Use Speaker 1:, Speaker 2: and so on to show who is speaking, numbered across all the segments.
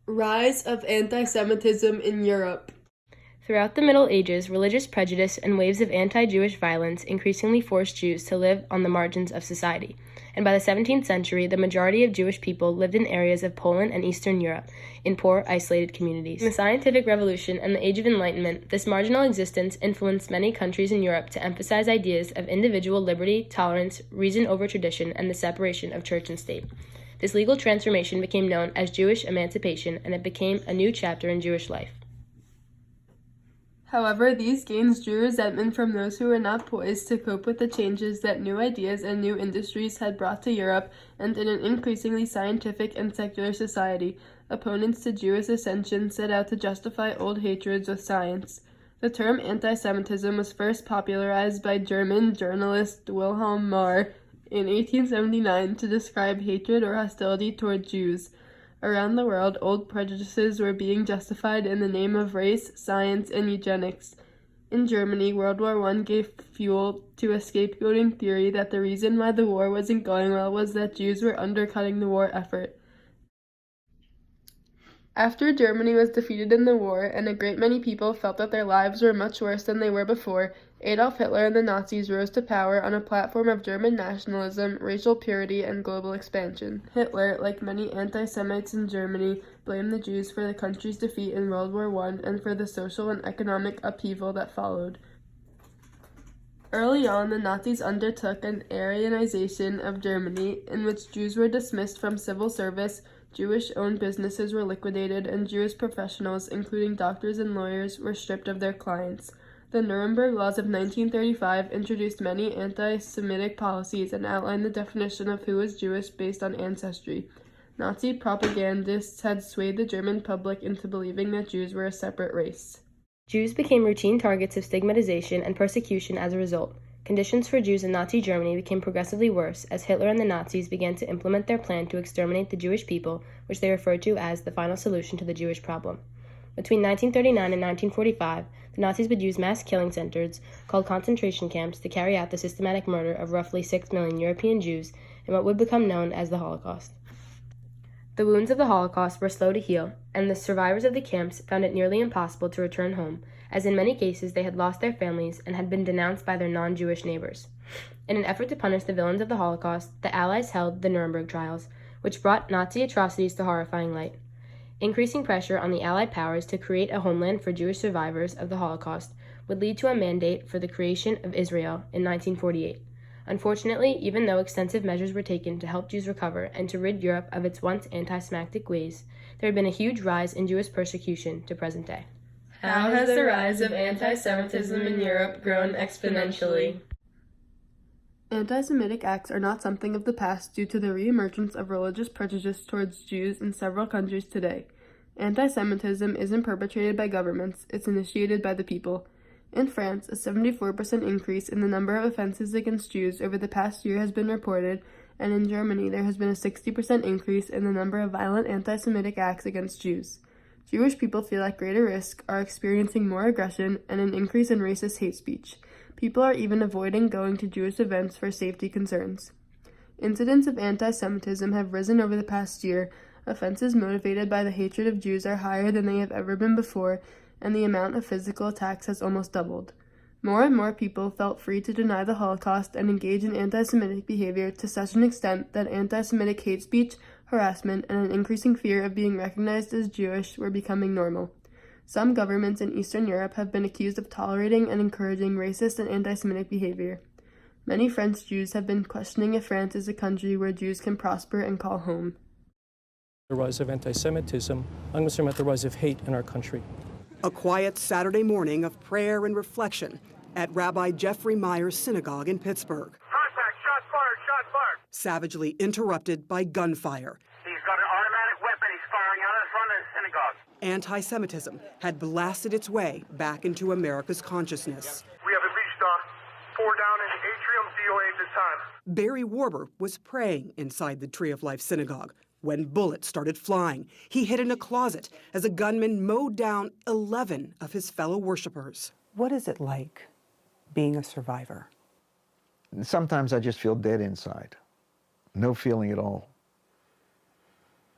Speaker 1: Rise of anti-Semitism in Europe.
Speaker 2: Throughout the Middle Ages, religious prejudice and waves of anti-Jewish violence increasingly forced Jews to live on the margins of society. And by the 17th century, the majority of Jewish people lived in areas of Poland and Eastern Europe, in poor, isolated communities. In the Scientific Revolution and the Age of Enlightenment, this marginal existence influenced many countries in Europe to emphasize ideas of individual liberty, tolerance, reason over tradition, and the separation of church and state. This legal transformation became known as Jewish emancipation, and it became a new chapter in Jewish life.
Speaker 1: However, these gains drew resentment from those who were not poised to cope with the changes that new ideas and new industries had brought to Europe, and in an increasingly scientific and secular society, opponents to Jewish ascension set out to justify old hatreds with science. The term anti-Semitism was first popularized by German journalist Wilhelm Marr in 1879 to describe hatred or hostility toward Jews. Around the world, old prejudices were being justified in the name of race, science, and eugenics. In Germany, World War I gave fuel to a scapegoating theory that the reason why the war wasn't going well was that Jews were undercutting the war effort. After Germany was defeated in the war, and a great many people felt that their lives were much worse than they were before, Adolf Hitler and the Nazis rose to power on a platform of German nationalism, racial purity, and global expansion. Hitler, like many anti-Semites in Germany, blamed the Jews for the country's defeat in World War I and for the social and economic upheaval that followed. Early on, the Nazis undertook an Aryanization of Germany, in which Jews were dismissed from civil service, Jewish-owned businesses were liquidated, and Jewish professionals, including doctors and lawyers, were stripped of their clients. The Nuremberg Laws of 1935 introduced many anti-Semitic policies and outlined the definition of who was Jewish based on ancestry. Nazi propagandists had swayed the German public into believing that Jews were a separate race.
Speaker 2: Jews became routine targets of stigmatization and persecution as a result. Conditions for Jews in Nazi Germany became progressively worse as Hitler and the Nazis began to implement their plan to exterminate the Jewish people, which they referred to as the final solution to the Jewish problem. Between 1939 and 1945, the Nazis would use mass killing centers, called concentration camps, to carry out the systematic murder of roughly 6 million European Jews in what would become known as the Holocaust. The wounds of the Holocaust were slow to heal, and the survivors of the camps found it nearly impossible to return home, as in many cases they had lost their families and had been denounced by their non-Jewish neighbors. In an effort to punish the villains of the Holocaust, the Allies held the Nuremberg trials, which brought Nazi atrocities to horrifying light. Increasing pressure on the Allied powers to create a homeland for Jewish survivors of the Holocaust would lead to a mandate for the creation of Israel in 1948. Unfortunately, even though extensive measures were taken to help Jews recover and to rid Europe of its once anti-Semitic ways, there had been a huge rise in Jewish persecution to present day.
Speaker 1: How has the rise of anti-Semitism in Europe grown exponentially? Anti-Semitic acts are not something of the past due to the reemergence of religious prejudice towards Jews in several countries today. Anti-Semitism isn't perpetrated by governments, it's initiated by the people. In France, a 74% increase in the number of offenses against Jews over the past year has been reported, and in Germany there has been a 60% increase in the number of violent anti-Semitic acts against Jews. Jewish people feel at greater risk, are experiencing more aggression, and an increase in racist hate speech. People are even avoiding going to Jewish events for safety concerns. Incidents of anti-Semitism have risen over the past year. Offenses motivated by the hatred of Jews are higher than they have ever been before, and the amount of physical attacks has almost doubled. More and more people felt free to deny the Holocaust and engage in anti-Semitic behavior to such an extent that anti-Semitic hate speech, harassment, and an increasing fear of being recognized as Jewish were becoming normal. Some governments in Eastern Europe have been accused of tolerating and encouraging racist and anti-Semitic behavior. Many French Jews have been questioning if France is a country where Jews can prosper and call home.
Speaker 3: The rise of anti-Semitism, I'm concerned about the rise of hate in our country.
Speaker 4: A quiet Saturday morning of prayer and reflection at Rabbi Jeffrey Meyer's synagogue in Pittsburgh.
Speaker 5: Contact, shots fired, shots fired.
Speaker 4: Savagely interrupted by gunfire.
Speaker 5: He's got an automatic weapon. He's firing out in front of the synagogue.
Speaker 4: Anti-Semitism had blasted its way back into America's consciousness.
Speaker 5: We have at least 4 down in the atrium DOA at this time.
Speaker 4: Barry Warber was praying inside the Tree of Life synagogue when bullets started flying. He hid in a closet as a gunman mowed down 11 of his fellow worshipers.
Speaker 6: What is it like being a survivor?
Speaker 7: Sometimes I just feel dead inside. No feeling at all.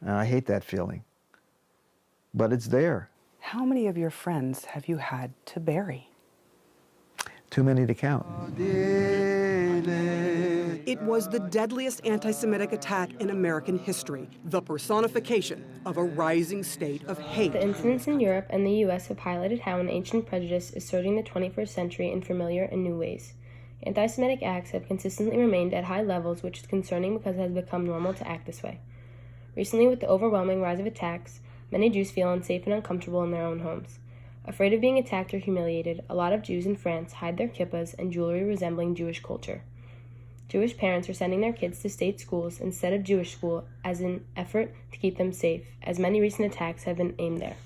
Speaker 7: I hate that feeling. but it's there.
Speaker 6: How many of your friends have you had to bury?
Speaker 7: Too many to count.
Speaker 4: It was the deadliest anti-Semitic attack in American history, the personification of a rising state of hate.
Speaker 2: The incidents in Europe and the U.S. have highlighted how an ancient prejudice is surging the 21st century in familiar and new ways. Anti-Semitic acts have consistently remained at high levels, which is concerning because it has become normal to act this way. Recently, with the overwhelming rise of attacks, many Jews feel unsafe and uncomfortable in their own homes. Afraid of being attacked or humiliated, a lot of Jews in France hide their kippahs and jewelry resembling Jewish culture. Jewish parents are sending their kids to state schools instead of Jewish school as an effort to keep them safe, as many recent attacks have been aimed there.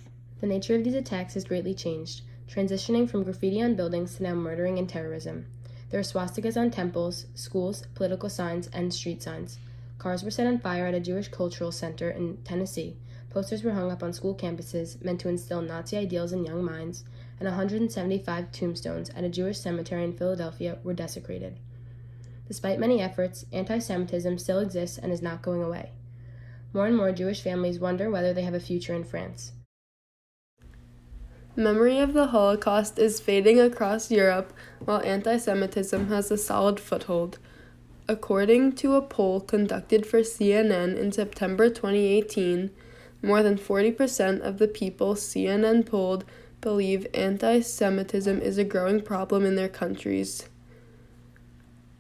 Speaker 2: The nature of these attacks has greatly changed, transitioning from graffiti on buildings to now murdering and terrorism. There are swastikas on temples, schools, political signs, and street signs. Cars were set on fire at a Jewish cultural center in Tennessee. Posters were hung up on school campuses meant to instill Nazi ideals in young minds, and 175 tombstones at a Jewish cemetery in Philadelphia were desecrated. Despite many efforts, anti-Semitism still exists and is not going away. More and more Jewish families wonder whether they have a future in France.
Speaker 1: Memory of the Holocaust is fading across Europe, while anti-Semitism has a solid foothold. According to a poll conducted for CNN in September 2018, more than 40% of the people CNN polled believe anti-Semitism is a growing problem in their countries.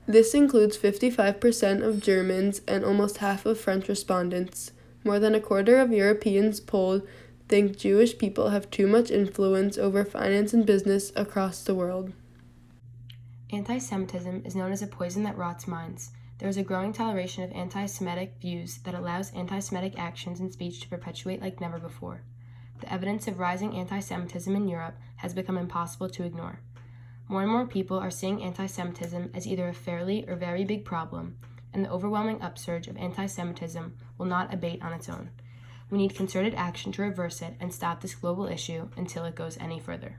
Speaker 1: This includes 55% of Germans and almost half of French respondents. More than a quarter of Europeans polled think Jewish people have too much influence over finance and business across the world.
Speaker 2: Anti-Semitism is known as a poison that rots minds. There is a growing toleration of anti-Semitic views that allows anti-Semitic actions and speech to perpetuate like never before. The evidence of rising anti-Semitism in Europe has become impossible to ignore. More and more people are seeing anti-Semitism as either a fairly or very big problem, and the overwhelming upsurge of anti-Semitism will not abate on its own. We need concerted action to reverse it and stop this global issue until it goes any further.